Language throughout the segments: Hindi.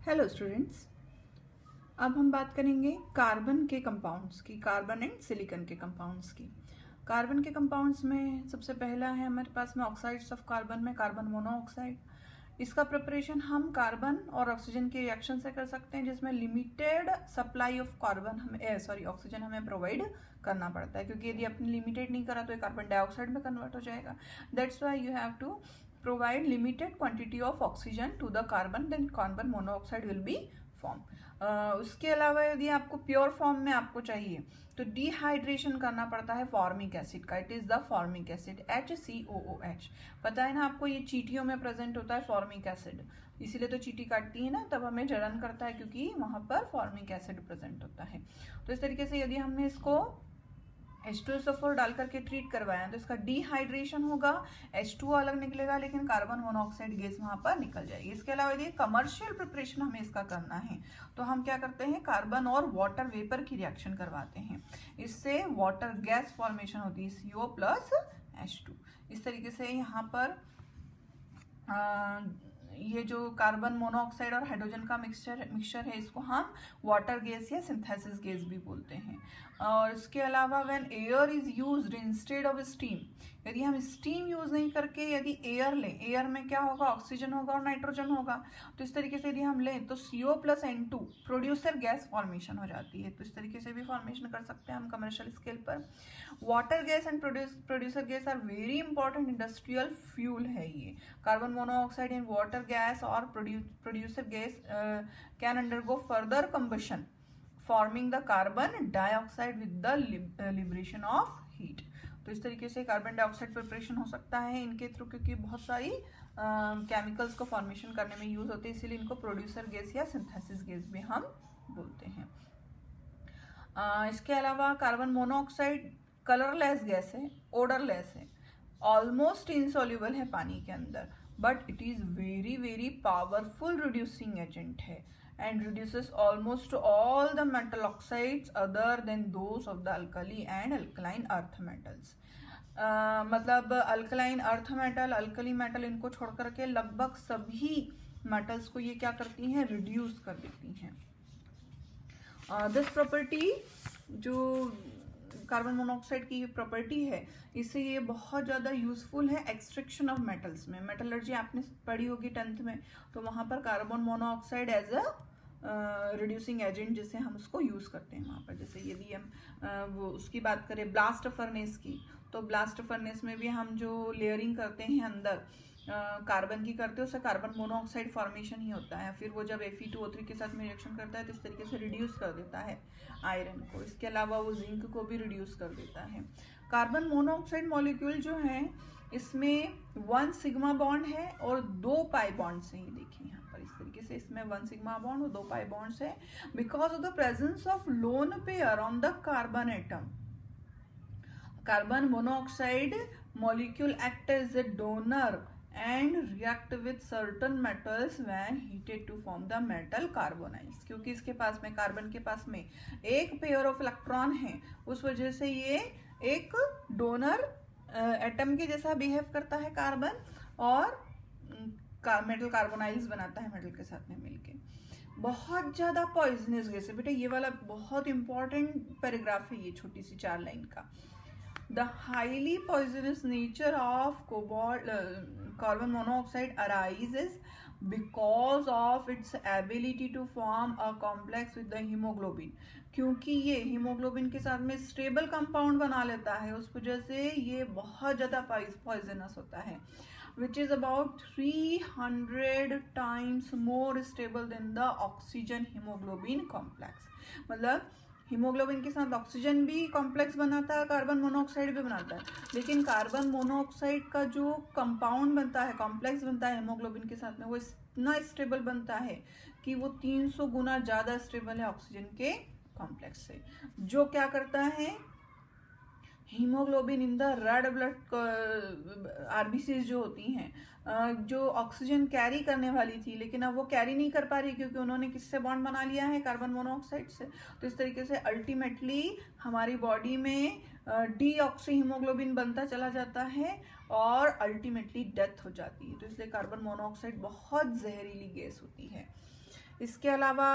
Hello students. अब हम बात करेंगे कार्बन के कंपाउंड्स की, कार्बन एंड सिलिकॉन के कंपाउंड्स की। कार्बन के कंपाउंड्स में सबसे पहला है हमारे पास में ऑक्साइड्स ऑफ कार्बन में कार्बन मोनोऑक्साइड। इसका प्रिपरेशन हम कार्बन और ऑक्सीजन के रिएक्शन से कर सकते हैं, जिसमें लिमिटेड सप्लाई ऑफ कार्बन हमें ऑक्सीजन हमें प्रोवाइड करना पड़ता है, क्योंकि यदि आपने लिमिटेड नहीं करा तो ये कार्बन डाइऑक्साइड में कन्वर्ट हो जाएगा। That's why you have to provide limited quantity of oxygen to the carbon, then carbon monoxide will be form। उसके अलावा यदि आपको प्योर फॉर्म में आपको चाहिए तो डिहाइड्रेशन करना पड़ता है फॉर्मिक एसिड का। It is the formic acid HCOOH। पता है ना आपको, ये चींटियों में प्रेजेंट होता है फॉर्मिक एसिड, इसीलिए तो चींटी काटती है ना, तब हमें जलन करता है क्योंकि वहां पर फॉर्मिक एसिड प्रेजेंट होता है। तो इस तरीके से यदि हमने इसको H2SO4 डाल करके ट्रीट करवाया तो इसका डिहाइड्रेशन होगा, H2O अलग निकलेगा, लेकिन कार्बन मोनोऑक्साइड गैस वहां पर निकल जाएगी। इसके अलावा यदि कमर्शियल प्रिपरेशन हमें इसका करना है तो हम क्या करते हैं, कार्बन और वाटर वेपर की रिएक्शन करवाते हैं। इससे वाटर गैस फॉर्मेशन होती है CO प्लस H2। इस तरीके से यहाँ पर ये जो कार्बन मोनोऑक्साइड और हाइड्रोजन का मिक्सचर है, इसको हम वाटर गैस या सिंथेसिस गैस भी बोलते हैं। और इसके अलावा when air is used instead of steam, यदि हम स्टीम यूज नहीं करके यदि एयर लें, एयर में क्या होगा, ऑक्सीजन होगा और नाइट्रोजन होगा। तो इस तरीके से यदि हम लें तो CO plus N2 producer gas formation हो जाती है। तो इस तरीके से भी फॉर्मेशन कर सकते हैं हम कमर्शियल स्केल पर। Water gas and producer gas are very important industrial fuel है ये। Carbon monoxide in water gas और producer gas can undergo further combustion forming the carbon dioxide with the liberation of heat. तो इस तरीके से कार्बन डाइऑक्साइड प्रिपरेशन हो सकता है इनके थ्रू, क्योंकि बहुत सारी केमिकल्स को फॉर्मेशन करने में यूज होते हैं, इसीलिए इनको प्रोड्यूसर गैस या सिंथेसिस गैस भी हम बोलते हैं। इसके अलावा कार्बन मोनोऑक्साइड कलरलेस गैस है, ओडरलेस है, ऑलमोस्ट इनसॉल्युबल है पानी के अंदर, but it is very very powerful reducing agent है and reduces almost all the metal oxides other than those of the alkali and alkaline earth metals। मतलब alkaline earth metal, alkali metal, इनको छोड़ करके लगभग सभी मेटल्स को ये क्या करती हैं, रिड्यूस कर देती हैं। दिस प्रॉपर्टी जो कार्बन मोनोऑक्साइड की प्रॉपर्टी है, इससे ये बहुत ज़्यादा यूजफुल है एक्सट्रैक्शन ऑफ मेटल्स में। मेटलर्जी आपने पढ़ी होगी 10th में, तो वहाँ पर carbon monoxide as a reducing agent जिसे हम उसको यूज करते हैं वहाँ पर। जैसे यदि हम वो उसकी बात करें ब्लास्ट फर्नेस की, तो ब्लास्ट फर्नेस में भी हम जो लेयरिंग करते हैं अंदर कार्बन की करते हैं, उससे कार्बन मोनोऑक्साइड फॉर्मेशन ही होता है। फिर वो जब Fe2O3 के साथ में रिएक्शन करता है तो इस तरीके से रिड्यूस कर देता है आयरन को। इसके अलावा वो जिंक को भी रिड्यूस कर देता है। कार्बन मोनोऑक्साइड मॉलिक्यूल जो है, इसमें 1 सिग्मा बॉन्ड है और 2 पाई बॉन्ड्स हैं। ये देखिए यहाँ पर इस तरीके से इसमें 1 सिग्मा बॉन्ड और 2 पाई बॉन्ड्स है। Because of the presence of lone pair on the carbon atom, carbon monoxide molecule act as a donor and react with certain metals when heated to form the metal carbonyls। क्योंकि इसके पास में, कार्बन के पास में एक पेयर ऑफ इलेक्ट्रॉन है, उस वजह से ये एक डोनर एटम के जैसा बिहेव करता है कार्बन, और मेटल कार्बोनाइल्स बनाता है मेटल के साथ में मिलके। बहुत ज्यादा पॉइजनस गैस है बेटा, ये वाला बहुत इंपॉर्टेंट पैराग्राफ है ये, छोटी सी 4 लाइन का। The highly poisonous nature of carbon monoxide arises because of its ability to form a complex with the hemoglobin। क्योंकि ये हीमोग्लोबिन के साथ में स्टेबल कंपाउंड बना लेता है, उस वजह से ये बहुत ज़्यादा पॉइजनस होता है, which is about 300 times more stable than the oxygen hemoglobin complex। मतलब हीमोग्लोबिन के साथ ऑक्सीजन भी कॉम्प्लेक्स बनाता है, कार्बन मोनोऑक्साइड भी बनाता है, लेकिन कार्बन मोनोऑक्साइड का जो कंपाउंड बनता है, कॉम्प्लेक्स बनता है हीमोग्लोबिन के साथ में, वो इतना स्टेबल बनता है कि वो 300 गुना ज़्यादा स्टेबल है ऑक्सीजन के कॉम्प्लेक्स से। जो क्या करता है, haemoglobin in the red blood RBC जो होती हैं, जो ऑक्सीजन कैरी करने वाली थी, लेकिन अब वो कैरी नहीं कर पा रही क्योंकि उन्होंने किससे बॉन्ड बना लिया है, कार्बन मोनोऑक्साइड से। तो इस तरीके से अल्टीमेटली हमारी बॉडी में डीऑक्सी हीमोग्लोबिन बनता चला जाता है और अल्टीमेटली डेथ हो जाती है। तो इसलिए कार्बन मोनोऑक्साइड बहुत जहरीली गैस होती है। इसके अलावा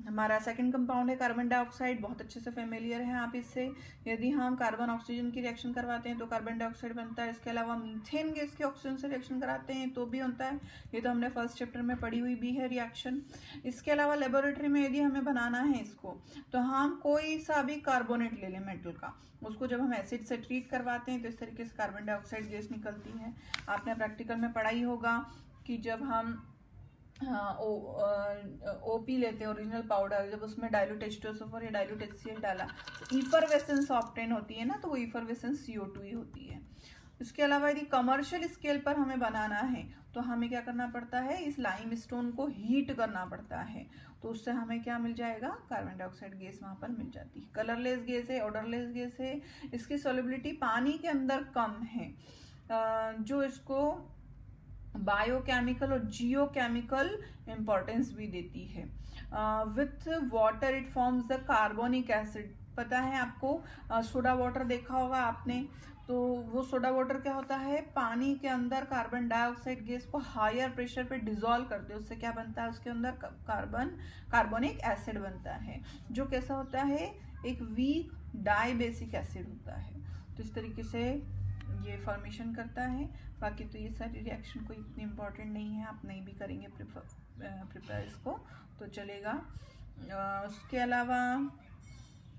हमारा सेकंड कंपाउंड है कार्बन डाइऑक्साइड, बहुत अच्छे से फेमिलियर है आप इससे। यदि हम कार्बन ऑक्सीजन की रिएक्शन करवाते हैं तो कार्बन डाइऑक्साइड बनता है। इसके अलावा मीथेन गैस के ऑक्सीजन से रिएक्शन कराते हैं तो भी बनता है, ये तो हमने फर्स्ट चैप्टर में पढ़ी हुई भी है रिएक्शन। इसके अलावा लेबोरेटरी में यदि हमें बनाना है इसको, तो हम कोई सा भी कार्बोनेट ले लें मेटल का, उसको जब हम एसिड से ट्रीट करवाते हैं तो इस तरीके से कार्बन डाइऑक्साइड गैस निकलती है। आपने प्रैक्टिकल में पढ़ा ही होगा कि जब हम ओपी लेते हैं, ओरिजिनल पाउडर, जब उसमें डाइल्यूट H2SO4 या डाइल्यूट HCl डाला तो इफरवेसेंस ऑब्टेन होती है ना, तो वो इफरवेसेंस CO2 ही होती है। इसके अलावा यदि कमर्शियल स्केल पर हमें बनाना है तो हमें क्या करना पड़ता है, इस लाइम स्टोन को हीट करना पड़ता है, तो उससे हमें क्या मिल जाएगा, कार्बन डाइऑक्साइड गैस वहाँ पर मिल जाती है। कलरलेस गैस है, ऑडरलेस गैस है, इसकी सॉल्युबिलिटी पानी के अंदर कम है, जो इसको बायोकेमिकल और जियोकेमिकल इंपॉर्टेंस भी देती है। With water it forms the carbonic acid. पता है आपको, सोडा वाटर देखा होगा आपने, तो वो सोडा वाटर क्या होता है, पानी के अंदर कार्बन डाइऑक्साइड गैस को हायर प्रेशर पे डिसॉल्व करते हैं, उससे क्या बनता है, उसके अंदर कार्बनिक एसिड बनता है, जो कैसा होता है, एक वीक डाइबेसिक एसिड होता है। तो इस तरीके से ये फॉर्मेशन करता है। बाकी तो ये सारी रिएक्शन कोई इतनी इम्पोर्टेंट नहीं है, आप नहीं भी करेंगे प्रिपेयर इसको तो चलेगा। उसके अलावा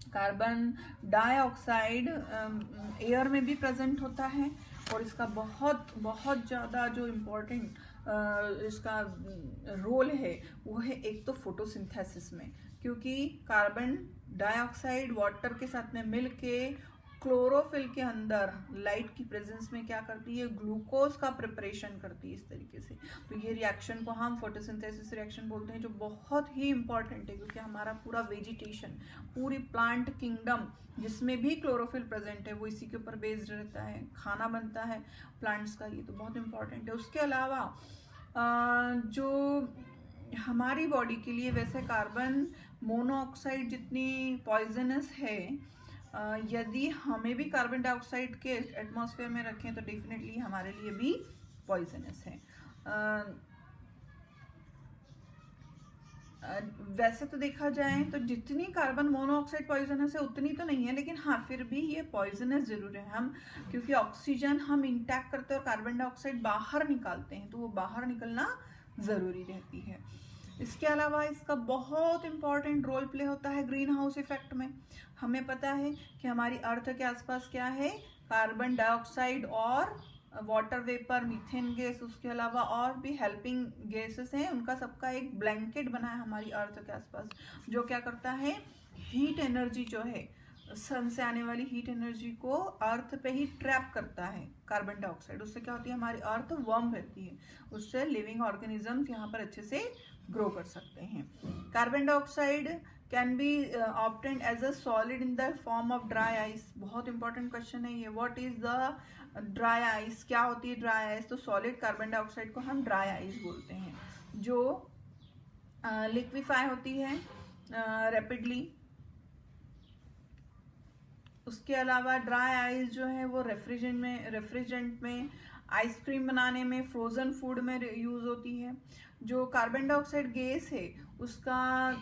कार्बन डाइऑक्साइड एयर में भी प्रेजेंट होता है, और इसका बहुत बहुत ज़्यादा जो इम्पोर्टेंट इसका रोल है वो है एक तो फोटोसिंथेसिस में, क्योंकि कार्बन डाइऑक्साइड वाटर के साथ में मिल के क्लोरोफिल के अंदर लाइट की प्रेजेंस में क्या करती है, ग्लूकोज का प्रिपरेशन करती है इस तरीके से। तो ये रिएक्शन को हम फोटोसिंथेसिस रिएक्शन बोलते हैं, जो बहुत ही इंपॉर्टेंट है, क्योंकि हमारा पूरा वेजिटेशन, पूरी प्लांट किंगडम जिसमें भी क्लोरोफिल प्रेजेंट है वो इसी के ऊपर बेस्ड रहता है, खाना बनता है प्लांट्स का, ये तो बहुत इंपॉर्टेंट है। उसके अलावा जो हमारी बॉडी के लिए वैसे कार्बन मोनोऑक्साइड जितनी पॉइजनस है, यदि हमें भी कार्बन डाइऑक्साइड के एटमॉस्फेयर में रखें तो डेफिनेटली हमारे लिए भी पॉइजनस है। वैसे तो देखा जाए तो जितनी कार्बन मोनोऑक्साइड पॉइजनस है उतनी तो नहीं है, लेकिन हाँ फिर भी ये पॉइजनस जरूर है। हम क्योंकि ऑक्सीजन हम इंटैक्ट करते हैं और कार्बन डाइऑक्साइड बाहर निकालते हैं, तो वो बाहर निकलना जरूरी रहती है। इसके अलावा इसका बहुत इंपॉर्टेंट रोल प्ले होता है ग्रीन हाउस इफेक्ट में। हमें पता है कि हमारी अर्थ के आसपास क्या है, कार्बन डाइऑक्साइड और वाटर वेपर, मीथेन गैस, उसके अलावा और भी हेल्पिंग गैसेस हैं, उनका सबका एक ब्लैंकेट बना है हमारी अर्थ के आसपास, जो क्या करता है, हीट एनर्जी जो है सन से आने वाली हीट एनर्जी को अर्थ पे ही ट्रैप करता है कार्बन डाइऑक्साइड। उससे क्या होती है, हमारी अर्थ वार्म रहती है, उससे लिविंग ऑर्गेनिजम्स यहाँ पर अच्छे से ग्रो कर सकते हैं। Carbon dioxide can be obtained as a solid in the form of dry ice. बहुत इंपॉर्टेंट क्वेश्चन है ये, what is the dry ice, क्या होती है ड्राई आइस, तो सॉलिड कार्बन डाइऑक्साइड को हम ड्राई आइस बोलते हैं, जो लिक्विफाई होती है रैपिडली। उसके अलावा ड्राई आइस जो है वो रेफ्रिजरेंट में, आइसक्रीम बनाने में, फ्रोजन फूड में यूज होती है। जो कार्बन डाइऑक्साइड गैस है उसका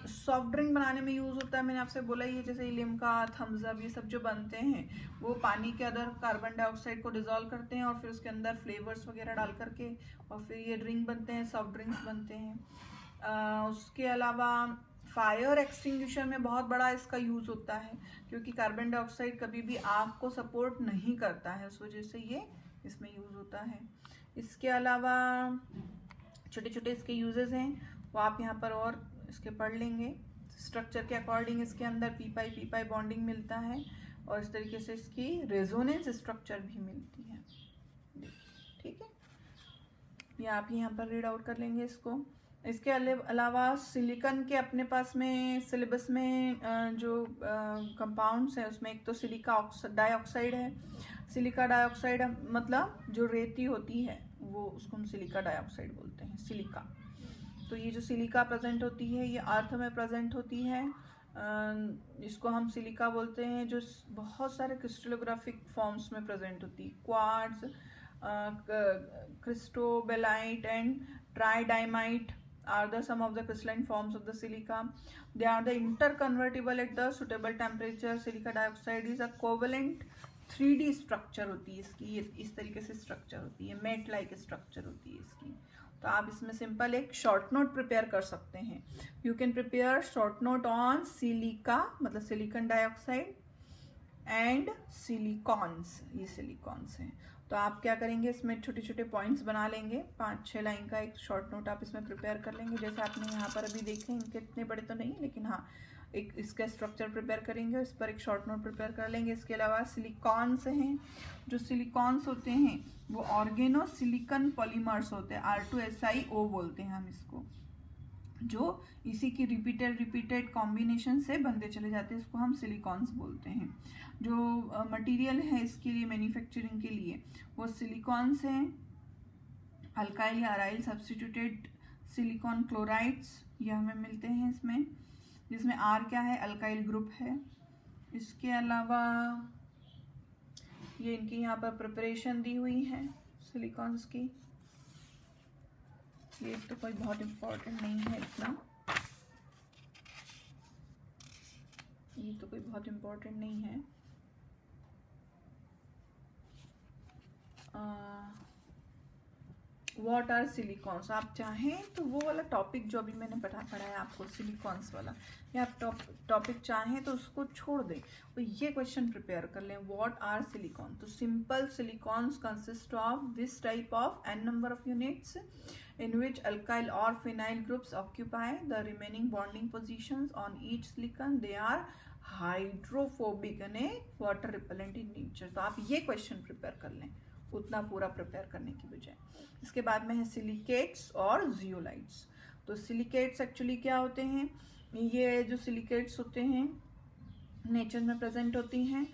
सॉफ्ट ड्रिंक बनाने में यूज होता है, मैंने आपसे बोला ही है, जैसे लिम्का, थम्स अप, ये सब जो बनते हैं वो पानी के अंदर कार्बन डाइऑक्साइड को डिजोल्व करते हैं और फिर उसके अंदर फ्लेवर्स वगैरह डाल करके और फिर ये ड्रिंक बनते हैं, सॉफ्ट ड्रिंक्स बनते हैं। उसके अलावा फायर एक्सटिंग्विशर में बहुत बड़ा इसका यूज होता है, क्योंकि कार्बन डाइऑक्साइड कभी भी आग को सपोर्ट नहीं करता है, उस वजह से ये इसमें यूज होता है। इसके अलावा छोटे छोटे इसके यूजेस हैं, वो आप यहाँ पर और इसके पढ़ लेंगे। स्ट्रक्चर के अकॉर्डिंग इसके अंदर पी पाई बॉन्डिंग मिलता है और इस तरीके से इसकी रेजोनेंस स्ट्रक्चर भी मिलती है, ठीक है, ये आप यहाँ पर रीड आउट कर लेंगे इसको। इसके अलावा सिलिकॉन के अपने पास में सिलेबस में जो कंपाउंड्स हैं उसमें एक तो सिलिका डाइऑक्साइड है। सिलिका डाइऑक्साइड मतलब जो रेती होती है वो, उसको हम सिलिका डाइऑक्साइड बोलते हैं, सिलिका। तो ये जो सिलिका प्रेजेंट होती है ये अर्थ में प्रेजेंट होती है, इसको हम सिलिका बोलते हैं, जो बहुत सारे क्रिस्टलोग्राफिक फॉर्म्स में प्रेजेंट होती है, quartz, cristobalite and tridymite, are the some of the crystalline forms of the silica. They are the interconvertible at the suitable temperature. Silica dioxide is a covalent 3D structure होती है इसकी, ये इस तरीके से स्ट्रक्चर होती है, मेट लाइक स्ट्रक्चर होती है इसकी. तो आप इसमें सिंपल एक शॉर्ट नोट प्रिपेयर कर सकते हैं. You can prepare short note on silica, मतलब सिलिकॉन डाइऑक्साइड एंड सिलिकॉन्स. ये सिलिकॉन्स हैं. तो आप क्या करेंगे, इसमें छोटे छोटे पॉइंट्स बना लेंगे. 5-6 लाइन का एक शॉर्ट नोट आप इसमें प्रिपेयर कर लेंगे. जैसे आपने यहाँ पर अभी देखे, इनके इतने बड़े तो नहीं, लेकिन हाँ एक इसका स्ट्रक्चर प्रिपेयर करेंगे, इस पर एक शॉर्ट नोट प्रिपेयर कर लेंगे. इसके अलावा सिलिकॉन्स हैं. जो सिलिकॉन्स होते हैं वो ऑर्गेनो सिलिकॉन पॉलीमर्स होते हैं, R2SiO बोलते हैं हम इसको, जो इसी की रिपीटेड कॉम्बिनेशन से बनते चले जाते हैं. इसको हम सिलिकॉन्स बोलते हैं. जो मटेरियल है इसके लिए मैन्युफैक्चरिंग के लिए वो सिलिकॉन्स हैं. अल्काइल या अराइल सब्स्टिट्यूटेड सिलिकॉन क्लोराइड्स ये हमें मिलते हैं इसमें, जिसमें R क्या है, अल्काइल ग्रुप है. इसके अलावा ये इनकी यहाँ पर प्रिपरेशन दी हुई है सिलिकॉन्स की. ये तो कोई बहुत इम्पोर्टेंट नहीं है इतना, ये तो कोई बहुत इम्पोर्टेंट नहीं है. व्हाट आर सिलिकॉन्स, आप चाहें तो वो वाला टॉपिक जो अभी मैंने पढ़ा है आपको सिलिकॉन्स वाला, या आप टॉपिक चाहें तो उसको छोड़ दें और ये क्वेश्चन प्रिपेयर कर लें. What are silicon. तो simple silicones consist of this type of n number of units in which alkyl or phenyl groups occupy the remaining bonding positions on each silicon. They are hydrophobic and water repellent in nature. तो आप ये क्वेश्चन प्रिपेयर कर लें उतना पूरा प्रिपेयर करने की बजाय. इसके बाद में है सिलिकेट्स और जियोलाइट्स. तो सिलिकेट्स एक्चुअली क्या होते हैं, ये जो सिलिकेट्स होते हैं नेचर में प्रेजेंट होती हैं,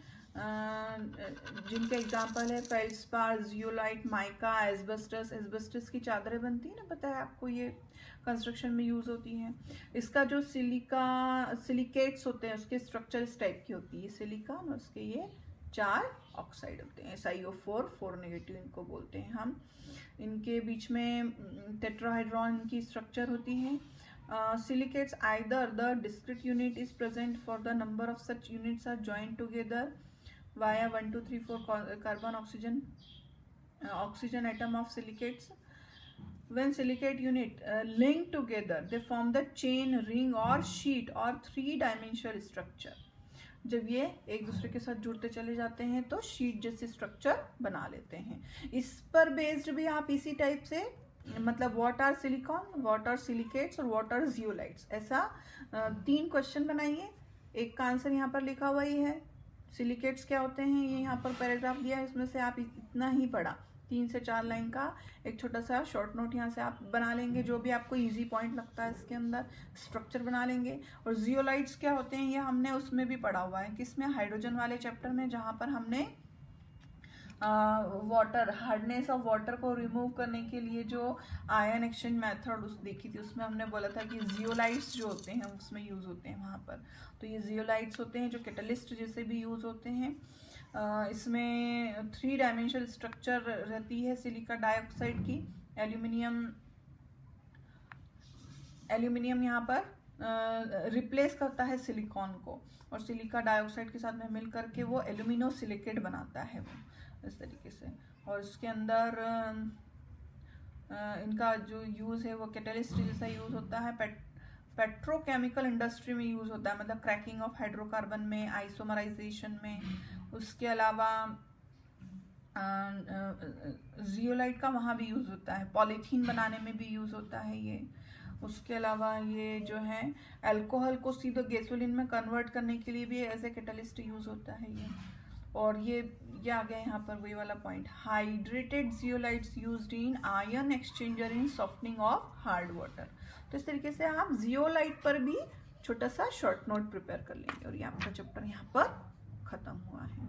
जिनके एग्जाम्पल है feldspar, zeolite, mica, asbestos. Asbestos की चादरें बनती है ना, पता है आपको, ये कंस्ट्रक्शन में यूज होती हैं. इसका जो सिलिकेट्स होते हैं उसके स्ट्रक्चर इस टाइप की होती है, सिलिका, और उसके ये 4 ऑक्साइड होते हैं, SiO4 4 नेगेटिव इनको बोलते हैं हम. इनके बीच में टेट्राहाइड्रॉन की स्ट्रक्चर होती है. Silicates either the discrete unit is present for the number of such units are joined together via 1 2 3 4 carbon oxygen atom of silicates. When silicate unit link together they form the chain, ring or sheet or 3-dimensional structure. जब ये एक दूसरे के साथ जुड़ते चले जाते हैं तो शीट जैसे स्ट्रक्चर बना लेते हैं. इस पर बेस्ड भी आप इसी टाइप से, मतलब what are silicon, what are silicates और व्हाट आर जियोलाइट्स, ऐसा 3 क्वेश्चन बनाइए. एक का आंसर यहाँ पर लिखा हुआ ही है. सिलिकेट्स क्या होते हैं ये यहाँ पर पैराग्राफ दिया है, इसमें से आप इतना ही पढ़ा, 3 से 4 लाइन का एक छोटा सा शॉर्ट नोट यहाँ से आप बना लेंगे, जो भी आपको इजी पॉइंट लगता है इसके अंदर स्ट्रक्चर बना लेंगे. और जियोलाइट्स क्या होते हैं ये हमने उसमें भी पढ़ा हुआ है, किसमें, हाइड्रोजन वाले चैप्टर में, जहाँ पर हमने वाटर, हार्डनेस ऑफ वाटर को रिमूव करने के लिए जो आयन एक्सचेंज मेथड उस देखी थी, उसमें हमने बोला था कि जियोलाइट्स जो होते हैं उसमें यूज होते हैं वहाँ पर. तो ये जियोलाइट्स होते हैं जो कैटलिस्ट जैसे भी यूज होते हैं. इसमें 3-डायमेंशनल स्ट्रक्चर रहती है सिलिका डाइऑक्साइड की. एल्यूमिनियम यहाँ पर रिप्लेस करता है सिलिकॉन को, और सिलिका डाइऑक्साइड के साथ में मिल करके वो एल्यूमिनो सिलिकेट बनाता है वो इस तरीके से. और इसके अंदर इनका जो यूज़ है वो कैटलिस्ट जैसा यूज़ होता है. पेट्रोकेमिकल इंडस्ट्री में यूज़ होता है, मतलब क्रैकिंग ऑफ हाइड्रोकार्बन में, आइसोमराइजेशन में. उसके अलावा जियोलाइट का वहाँ भी यूज़ होता है, पॉलीथीन बनाने में भी यूज़ होता है ये. उसके अलावा ये जो है अल्कोहल को सीधे गैसोलीन में कन्वर्ट करने के लिए भी एज ए कैटलिस्ट यूज़ होता है ये. और ये आ गया यहाँ पर वही वाला point, hydrated zeolites used in ion exchanger in softening of hard water. तो इस तरीके से आप जियोलाइट पर भी छोटा सा शॉर्ट नोट प्रिपेयर कर लेंगे और ये आपका चैप्टर यहाँ पर खत्म हुआ है.